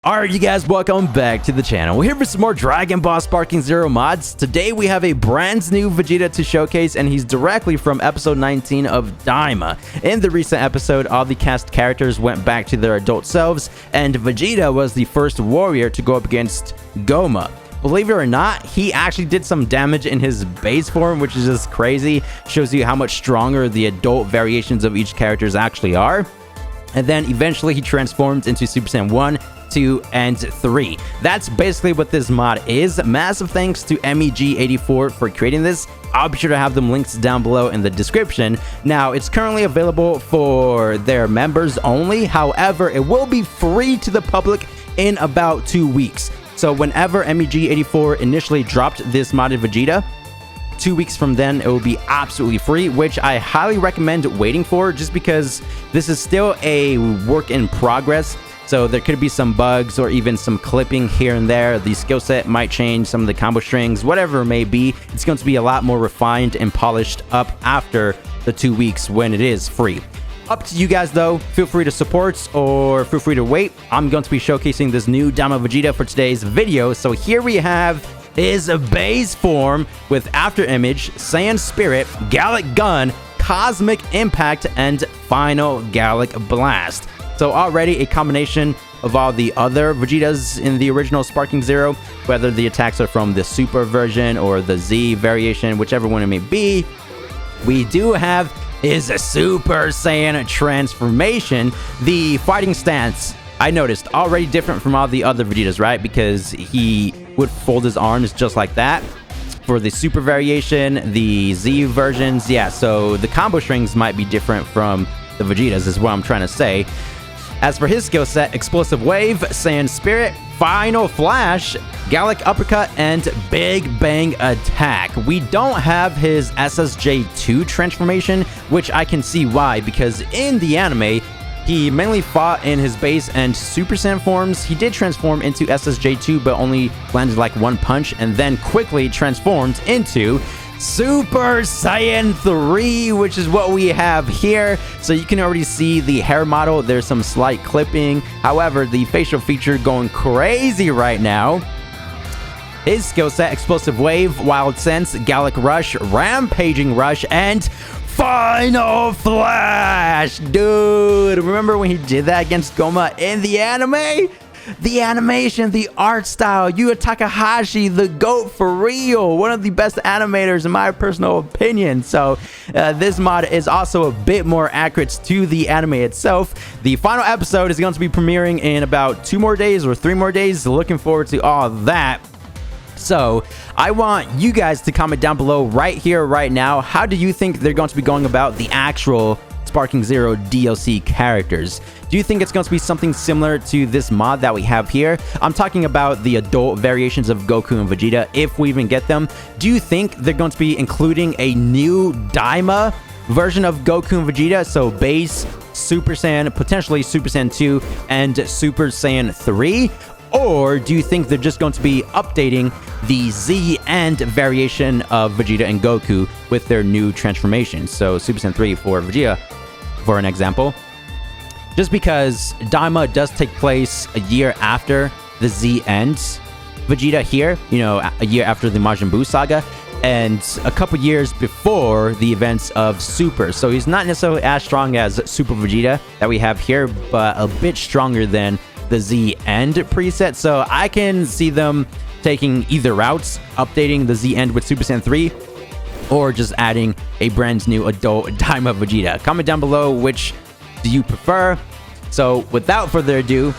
Alright, you guys, welcome back to the channel. We're here for some more Dragon Ball Sparking Zero mods. Today we have a brand new Vegeta to showcase, and he's directly from episode 19 of Daima. In the recent episode, all the cast characters went back to their adult selves, and Vegeta was the first warrior to go up against Goma. Believe it or not, he actually did some damage in his base form, which is just crazy. Shows you how much stronger the adult variations of each characters actually are. And then eventually he transforms into Super Saiyan 1, 2, and 3. That's basically what this mod is. Massive thanks to MEG84 for creating this. I'll be sure to have them links down below in the description. Now, it's currently available for their members only. However, it will be free to the public in about 2 weeks. So whenever MEG84 initially dropped this modded Vegeta, 2 weeks from then, it will be absolutely free, which I highly recommend waiting for, just because this is still a work in progress. So there could be some bugs or even some clipping here and there. The skill set might change, some of the combo strings, whatever it may be. It's going to be a lot more refined and polished up after the 2 weeks when it is free. Up to you guys though. Feel free to support or feel free to wait. I'm going to be showcasing this new Daima Vegeta for today's video. So here we have his base form with After Image, Saiyan Spirit, Gallic Gun, Cosmic Impact, and Final Gallic Blast. So already a combination of all the other Vegetas in the original Sparking Zero, whether the attacks are from the Super version or the Z variation, whichever one it may be. We do have his Super Saiyan transformation. The fighting stance, I noticed, already different from all the other Vegetas, right? Because he would fold his arms just like that. For the Super variation, the Z versions, yeah, so the combo strings might be different from the Vegetas, is what I'm trying to say. As for his skill set, Explosive Wave, Saiyan Spirit, Final Flash, Gallic Uppercut, and Big Bang Attack. We don't have his SSJ2 transformation, which I can see why, because in the anime, he mainly fought in his base and Super Saiyan forms. He did transform into SSJ2, but only landed like one punch, and then quickly transformed into Super Saiyan 3, which is what we have here. So you can already see the hair model. There's some slight clipping. However, the facial feature going crazy right now. His skill set, Explosive Wave, Wild Sense, Gallic Rush, Rampaging Rush, and Final Flash. Dude, remember when he did that against Goma in the anime? The animation, the art style, Yu Takahashi, the GOAT for real. One of the best animators in my personal opinion. So this mod is also a bit more accurate to the anime itself. The final episode is going to be premiering in about 2 more days or 3 more days. Looking forward to all that. So I want you guys to comment down below right here, right now. How do you think they're going to be going about the actual Sparking Zero DLC characters? Do you think it's going to be something similar to this mod that we have here? I'm talking about the adult variations of Goku and Vegeta, if we even get them. Do you think they're going to be including a new Daima version of Goku and Vegeta? So base, Super Saiyan, potentially Super Saiyan 2, and Super Saiyan 3? Or do you think they're just going to be updating the Z and variation of Vegeta and Goku with their new transformations? So Super Saiyan 3 for Vegeta, for an example. Just because Daima does take place a year after the Z ends Vegeta here, you know, a year after the Majin Buu saga, and a couple years before the events of Super. So he's not necessarily as strong as Super Vegeta that we have here, but a bit stronger than the Z End preset. So I can see them taking either routes, updating the Z End with Super Saiyan 3, or just adding a brand new adult Daima Vegeta. Comment down below which do you prefer. So without further ado,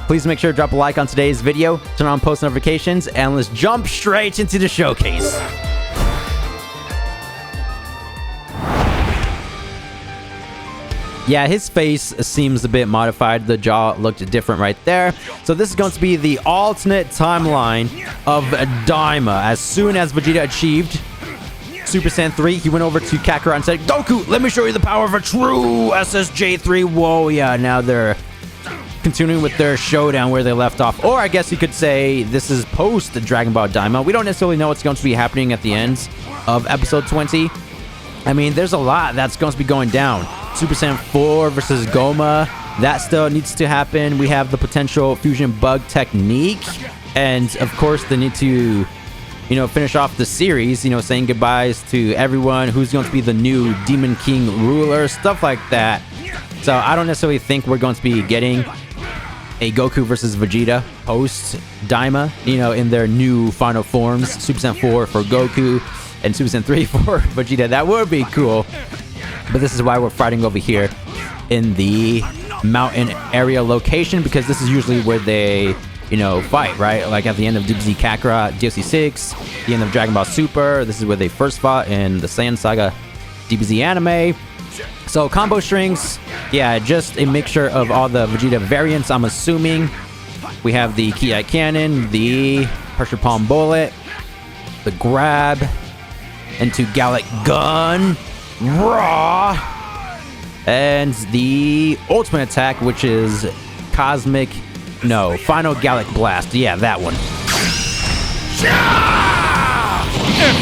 please make sure to drop a like on today's video, turn on post notifications, and let's jump straight into the showcase. Yeah, his face seems a bit modified. The jaw looked different right there. So this is going to be the alternate timeline of Daima. As soon as Vegeta achieved Super Saiyan 3, he went over to Kakarot and said, "Goku, let me show you the power of a true SSJ3 warrior." Now they're continuing with their showdown where they left off. Or I guess you could say this is post Dragon Ball Daima. We don't necessarily know what's going to be happening at the end of episode 20. I mean, there's a lot that's going to be going down. Super Saiyan 4 versus Goma. That still needs to happen. We have the potential fusion bug technique. And of course, the need to, finish off the series, saying goodbyes to everyone who's going to be the new Demon King ruler, stuff like that. So I don't necessarily think we're going to be getting a Goku versus Vegeta post Daima, in their new final forms. Super Saiyan 4 for Goku and Super Saiyan 3 for Vegeta. That would be cool. But this is why we're fighting over here in the mountain area location, because this is usually where they fight, right? Like at the end of DBZ Kakarot DLC 6, the end of Dragon Ball Super. This is where they first fought in the Saiyan Saga DBZ anime. So combo strings, yeah, just a mixture of all the Vegeta variants, I'm assuming. We have the Ki Cannon, the Pressure Palm Bullet, the Grab, into Gallic Gun, Raw, and the Ultimate Attack, which is Final Gallic Blast. Yeah, that one.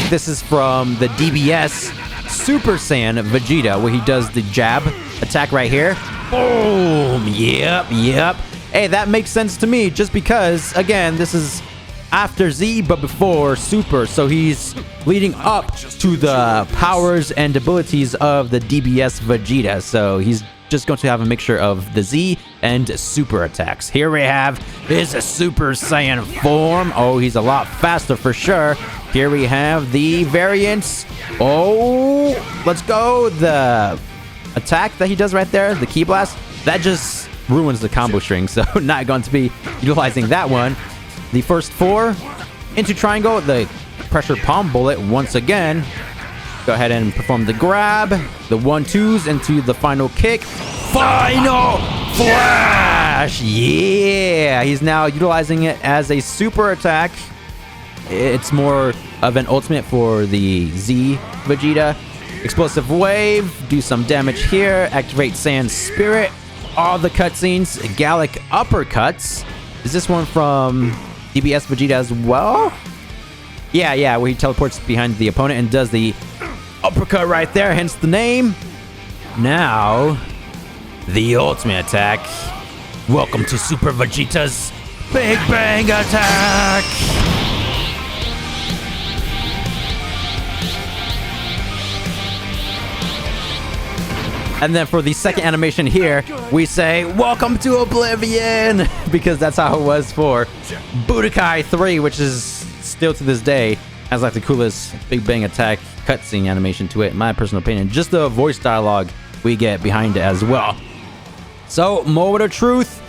This is from the DBS Super Saiyan Vegeta, where he does the jab attack right here. Boom! Yep. Hey, that makes sense to me, just because, again, this is after Z, but before Super, so he's leading up to the powers and abilities of the DBS Vegeta, so he's just going to have a mixture of the Z and Super attacks. Here we have his Super Saiyan form. Oh, he's a lot faster for sure. Here we have the variants. Oh, let's go. The attack that he does right there, the Ki Blast, that just ruins the combo string, so not going to be utilizing that one. The first 4 into triangle, the Pressure Palm Bullet once again. Go ahead and perform the grab, the 1-2s into the final kick. Final Flash! Yeah! He's now utilizing it as a super attack. It's more of an ultimate for the Z Vegeta. Explosive Wave, do some damage here, activate Saiyan Spirit. All the cutscenes, Gallic Uppercuts. Is this one from DBS Vegeta as well? Yeah, where he teleports behind the opponent and does the uppercut right there, hence the name. Now, the ultimate attack. Welcome to Super Vegeta's Big Bang Attack! And then for the second animation here, we say, welcome to Oblivion! Because that's how it was for Budokai 3, which is still to this day has like the coolest Big Bang Attack cutscene animation to it, in my personal opinion. Just the voice dialogue we get behind it as well. So, moment of truth,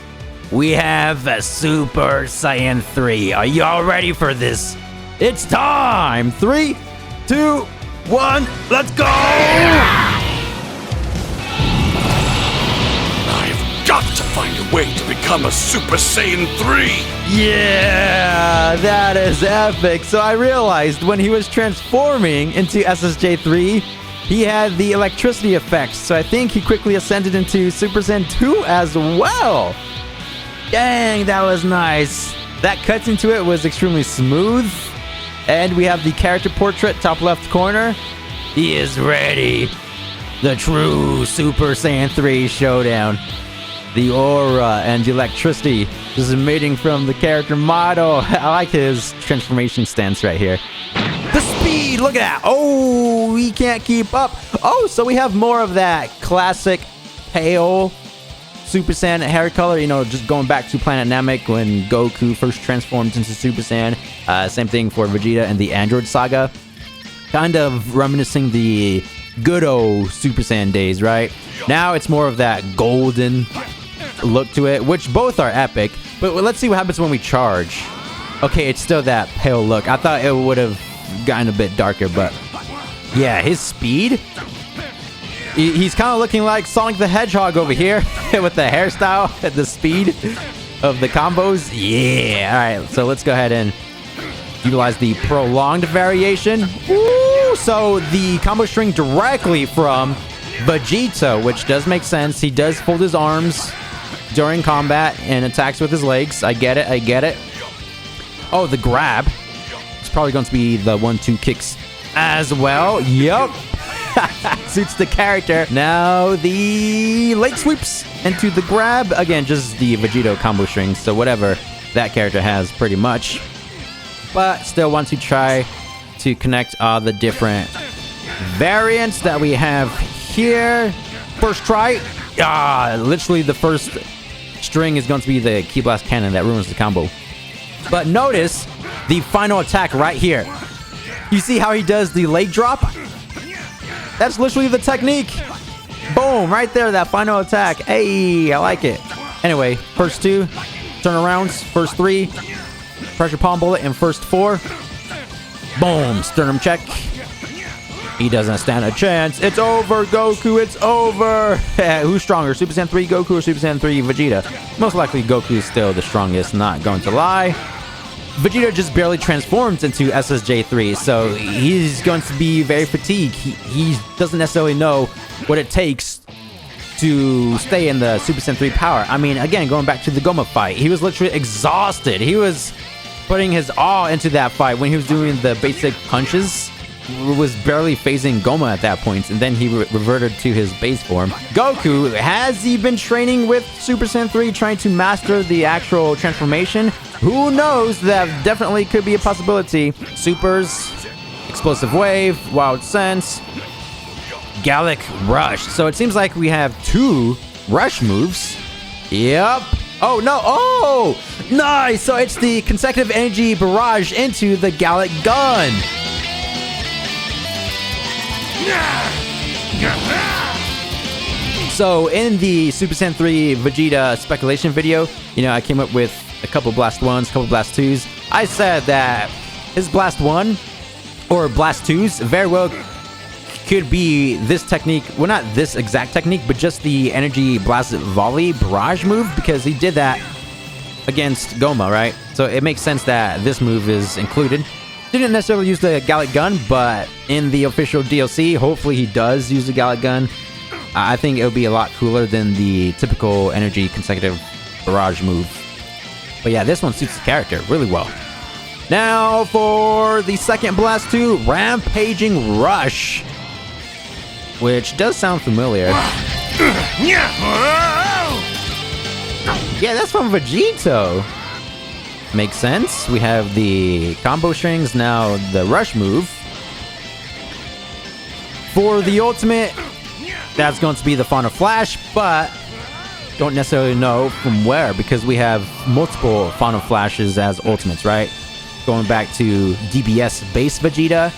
we have a Super Saiyan 3. Are y'all ready for this? It's time! 3, 2, 1, let's go! I've got to find a way to become a Super Saiyan 3! Yeah, that is epic. So I realized when he was transforming into SSJ3, he had the electricity effects. So I think he quickly ascended into Super Saiyan 2 as well. Dang, that was nice. That cut into it was extremely smooth. And we have the character portrait, top left corner. He is ready. The true Super Saiyan 3 showdown. The aura and the electricity just emitting from the character model. I like his transformation stance right here. The speed, look at that. Oh, he can't keep up. Oh, so we have more of that classic pale Super Saiyan hair color, just going back to Planet Namek when Goku first transformed into Super Saiyan. Same thing for Vegeta and the Android Saga. Kind of reminiscing the good old Super Saiyan days, right? Now it's more of that golden look to it, which both are epic. But let's see what happens when we charge. Okay, it's still that pale look. I thought it would have gotten a bit darker, but yeah, his speed. He's kind of looking like Sonic the Hedgehog over here with the hairstyle and the speed of the combos. Yeah, all right, so let's go ahead and utilize the prolonged variation. Woo! So the combo string directly from Vegeta, which does make sense. He does fold his arms during combat and attacks with his legs. I get it. Oh, the grab. It's probably going to be the 1-2 kicks as well. Yup. Suits the character. Now the leg sweeps. into the grab. Again, just the Vegito combo string, so whatever that character has pretty much. But still want to try to connect all the different variants that we have here. First try. Literally the first string is going to be the Ki Blast Cannon that ruins the combo. But notice the final attack right here. You see how he does the leg drop? That's literally the technique. Boom, right there, that final attack. Hey, I like it. Anyway, first 2 turnarounds, first 3 pressure palm bullet, and first 4 boom, sternum check. He doesn't stand a chance. It's over, Goku. It's over. Who's stronger, Super Saiyan 3 Goku or Super Saiyan 3 Vegeta? Most likely Goku is still the strongest, not going to lie. Vegeta just barely transforms into SSJ3, so he's going to be very fatigued. He doesn't necessarily know what it takes to stay in the Super Saiyan 3 power. I mean, again, going back to the Goma fight, he was literally exhausted. He was putting his all into that fight when he was doing the basic punches. Was barely phasing Goma at that point, and then he reverted to his base form. Goku, has he been training with Super Saiyan 3, trying to master the actual transformation? Who knows? That definitely could be a possibility. Supers, Explosive Wave, Wild Sense, Gallic Rush. So it seems like we have 2 rush moves. Yep. Oh, no. Oh, nice. So it's the consecutive energy barrage into the Gallic Gun. So in the Super Saiyan 3 Vegeta speculation video, I came up with a couple Blast 1s, couple Blast 2s. I said that his Blast 1 or Blast 2s very well could be this technique. Well, not this exact technique, but just the Energy Blast Volley Barrage move, because he did that against Goma, right? So it makes sense that this move is included. Didn't necessarily use the Gallic Gun, but in the official DLC, hopefully he does use the Gallic Gun. I think it would be a lot cooler than the typical energy consecutive barrage move. But yeah, this one suits the character really well. Now for the second Blast 2, Rampaging Rush, which does sound familiar. Yeah, that's from Vegito. Makes sense. We have the combo strings, now the rush move. For the ultimate, that's going to be the Final Flash, but don't necessarily know from where, because we have multiple Final Flashes as ultimates, right? Going back to DBS base Vegeta,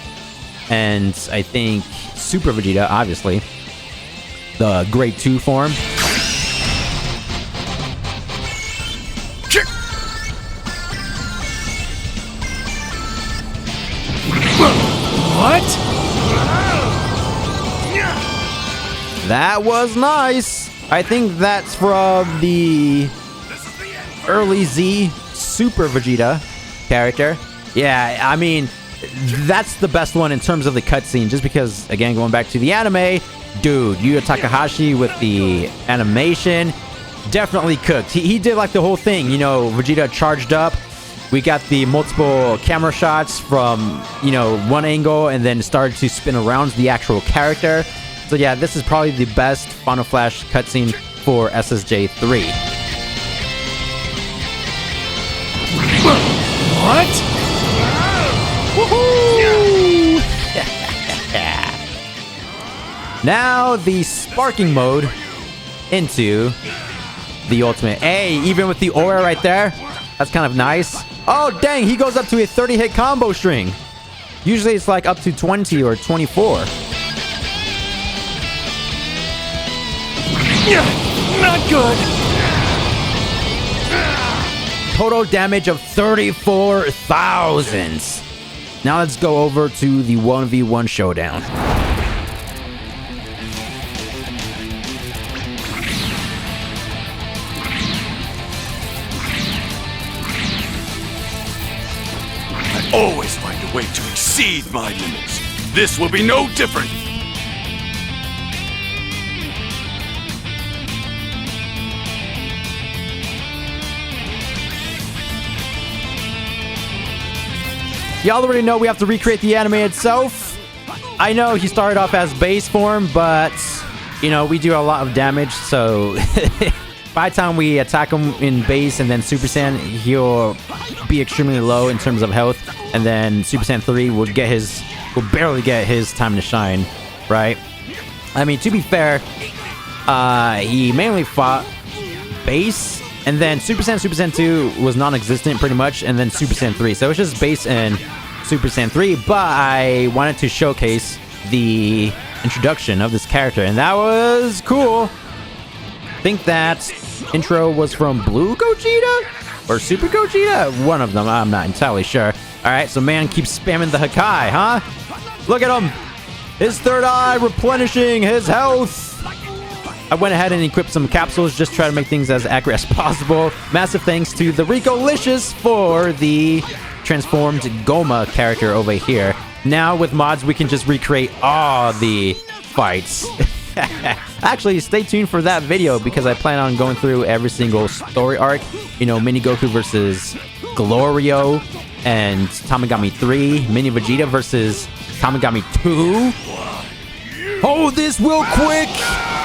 and I think Super Vegeta, obviously. The Grade 2 form. What? That was nice. I think that's from the early Z Super Vegeta character. Yeah, I mean, that's the best one in terms of the cutscene, just because, again, going back to the anime, dude, Yuya Takahashi with the animation definitely cooked. He did like the whole thing, Vegeta charged up. We got the multiple camera shots from, one angle, and then started to spin around the actual character. So yeah, this is probably the best Final Flash cutscene for SSJ3. What? Woohoo! Now the sparking mode into the ultimate. Hey, even with the aura right there, that's kind of nice. Oh, dang, he goes up to a 30-hit combo string. Usually it's like up to 20 or 24. Not good. Total damage of 34,000. Now let's go over to the 1v1 showdown. I always find a way to exceed my limits. This will be no different. Y'all already know we have to recreate the anime itself. I know he started off as base form, but you know, we do a lot of damage, so by the time we attack him in base and then Super Saiyan, he'll be extremely low in terms of health, and then Super Saiyan 3 will barely get his time to shine, right? I mean, to be fair, he mainly fought base, and then Super Saiyan 2 was non-existent pretty much, and then Super Saiyan 3. So it's just base and Super Saiyan 3, but I wanted to showcase the introduction of this character, and that was cool. I think that intro was from Blue Gogeta or Super Gogeta, one of them, I'm not entirely sure. All right, so man keeps spamming the Hakai, huh? Look at him, his third eye replenishing his health. I went ahead and equipped some capsules, just try to make things as accurate as possible. Massive thanks to the Rikolicious for the transformed Goma character over here. Now with mods, we can just recreate all the fights. Actually, stay tuned for that video because I plan on going through every single story arc. You know, Mini Goku versus Glorio and Tamagami 3. Mini Vegeta versus Tamagami 2. Hold this real quick.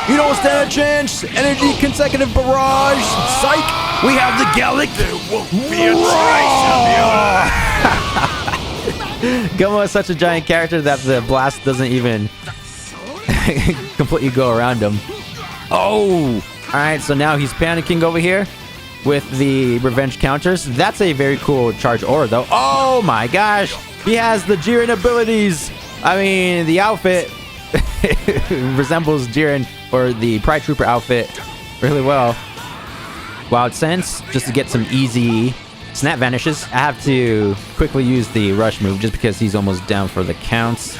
You don't stand a chance. Energy consecutive barrage. Psych. We have the Gallic. There won't be a trace of you. Goma is such a giant character that the blast doesn't even completely go around him. Oh, all right. So now he's panicking over here with the revenge counters. That's a very cool charge aura, though. Oh my gosh, he has the Jiren abilities. I mean, the outfit resembles Jiren or the Pride Trooper outfit really well. Wild Sense, just to get some easy snap vanishes. I have to quickly use the rush move just because he's almost down for the counts.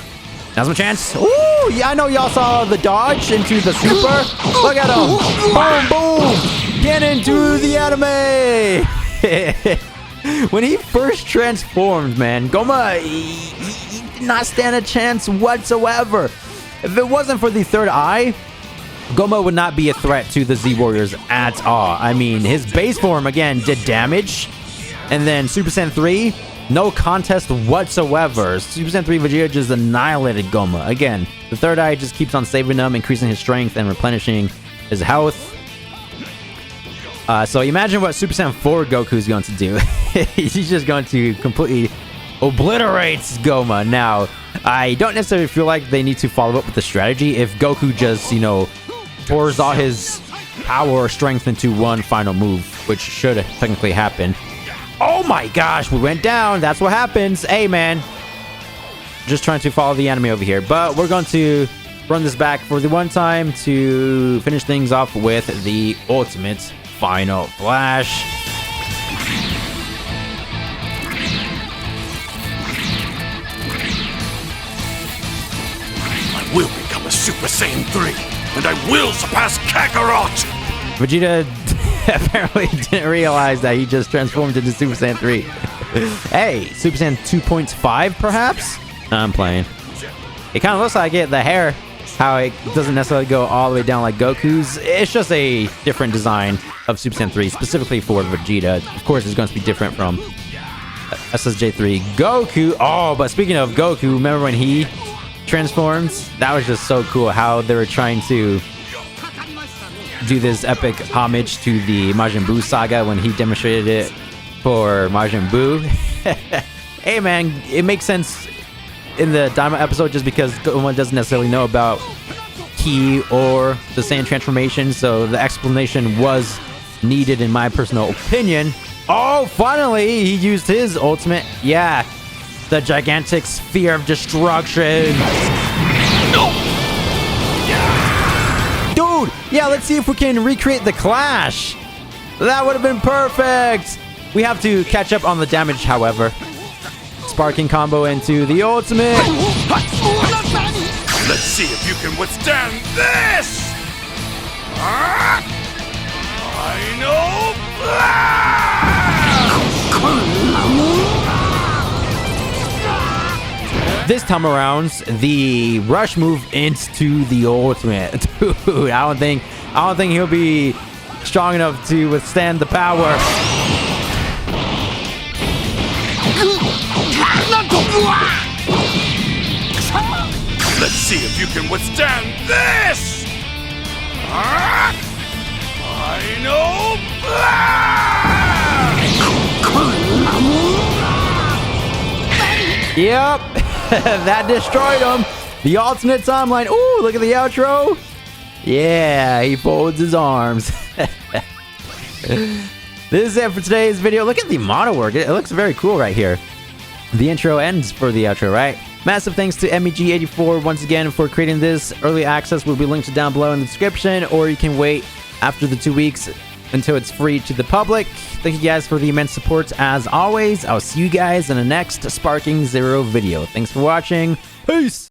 Now's my chance. Ooh, yeah, I know y'all saw the dodge into the super. Look at him. Boom, boom. Get into the anime. When he first transformed, man, Goma, he did not stand a chance whatsoever. If it wasn't for the third eye, Goma would not be a threat to the Z Warriors at all. I mean, his base form, again, did damage. And then Super Saiyan 3, no contest whatsoever. Super Saiyan 3 Vegeta just annihilated Goma. Again, the third eye just keeps on saving him, increasing his strength and replenishing his health. So imagine what Super Saiyan 4 Goku is going to do. He's just going to completely obliterate Goma. Now, I don't necessarily feel like they need to follow up with the strategy. If Goku just, you know, pours all his power or strength into one final move, which should technically happen. Oh my gosh, we went down. That's what happens. Hey, man. Just trying to follow the anime over here. But we're going to run this back for the one time to finish things off with the ultimate final flash. I will become a Super Saiyan 3, and I will surpass Kakarot! Vegeta apparently didn't realize that he just transformed into Super Saiyan 3. Hey, Super Saiyan 2.5 perhaps? No, I'm playing. It kind of looks like it, the hair, how it doesn't necessarily go all the way down like Goku's. It's just a different design of Super Saiyan 3, specifically for Vegeta. Of course, it's going to be different from SSJ3 Goku. Oh, but speaking of Goku, remember when he transforms? That was just so cool how they were trying to do this epic homage to the Majin Buu saga when he demonstrated it for Majin Buu. Hey man, it makes sense in the Daima episode just because one doesn't necessarily know about Ki or the Saiyan transformation, so the explanation was needed in my personal opinion. Oh, finally he used his ultimate. Yeah, the gigantic sphere of destruction. Dude, yeah, let's see if we can recreate the clash. That would have been perfect. We have to catch up on the damage, however. Sparking combo into the ultimate. Let's see if you can withstand this! Final blast! This time around, the rush move into the ultimate. Dude, I don't think he'll be strong enough to withstand the power. Let's see if you can withstand this! Final Blast! Yep, that destroyed him. The alternate timeline. Ooh, look at the outro. Yeah, he folds his arms. This is it for today's video. Look at the model work. It looks very cool right here. The intro ends for the outro, right? Massive thanks to MEG84 once again for creating this. Early access will be linked down below in the description, or you can wait after the 2 weeks until it's free to the public. Thank you guys for the immense support as always. I'll see you guys in the next Sparking Zero video. Thanks for watching. Peace!